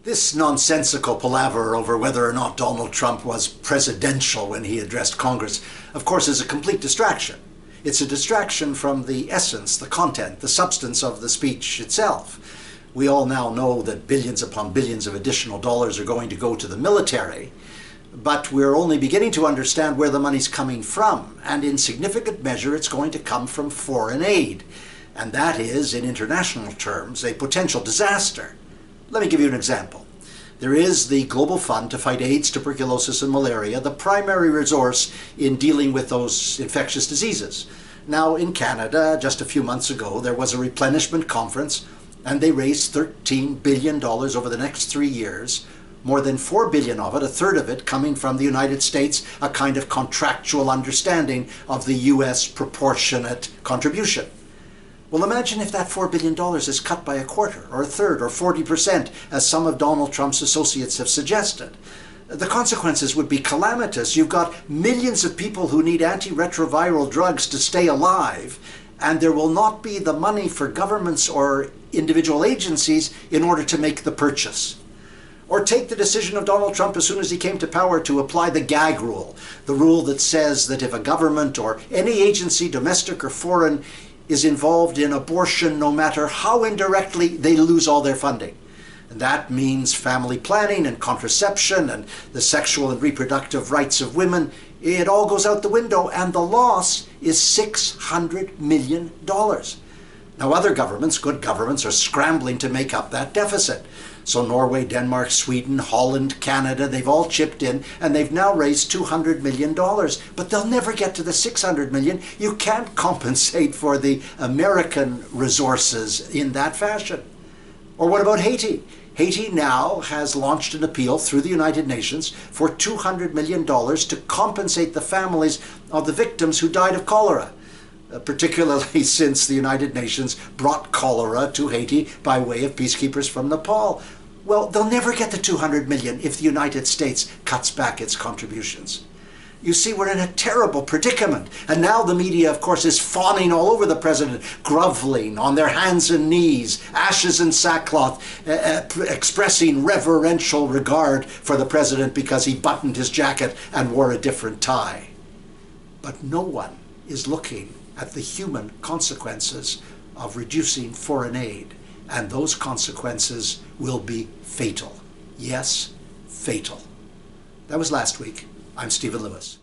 This nonsensical palaver over whether or not Donald Trump was presidential when he addressed Congress, of course, is a complete distraction. It's a distraction from the essence, the content, the substance of the speech itself. We all now know that billions upon billions of additional dollars are going to go to the military, but we're only beginning to understand where the money's coming from, and in significant measure it's going to come from foreign aid. And that is, in international terms, a potential disaster. Let me give you an example. There is the Global Fund to fight AIDS, tuberculosis, and malaria, the primary resource in dealing with those infectious diseases. Now, in Canada, just a few months ago, there was a replenishment conference, and they raised $13 billion over the next 3 years, more than $4 billion of it, a third of it, coming from the United States, a kind of contractual understanding of the U.S. proportionate contribution. Well, imagine if that $4 billion is cut by a quarter, or a third, or 40%, as some of Donald Trump's associates have suggested. The consequences would be calamitous. You've got millions of people who need antiretroviral drugs to stay alive, and there will not be the money for governments or individual agencies in order to make the purchase. Or take the decision of Donald Trump as soon as he came to power to apply the gag rule, the rule that says that if a government or any agency, domestic or foreign, is involved in abortion, no matter how indirectly, they lose all their funding. And that means family planning and contraception and the sexual and reproductive rights of women. It all goes out the window, and the loss is $600 million. Now, other governments, good governments, are scrambling to make up that deficit. So Norway, Denmark, Sweden, Holland, Canada, they've all chipped in, and they've now raised $200 million. But they'll never get to the $600 million. You can't compensate for the American resources in that fashion. Or what about Haiti? Haiti now has launched an appeal through the United Nations for $200 million to compensate the families of the victims who died of cholera. Particularly since the United Nations brought cholera to Haiti by way of peacekeepers from Nepal. Well, they'll never get the $200 million if the United States cuts back its contributions. You see, we're in a terrible predicament. And now the media, of course, is fawning all over the president, groveling on their hands and knees, ashes and sackcloth, expressing reverential regard for the president because he buttoned his jacket and wore a different tie. But no one is looking at the human consequences of reducing foreign aid, and those consequences will be fatal. Yes, fatal. That was last week. I'm Stephen Lewis.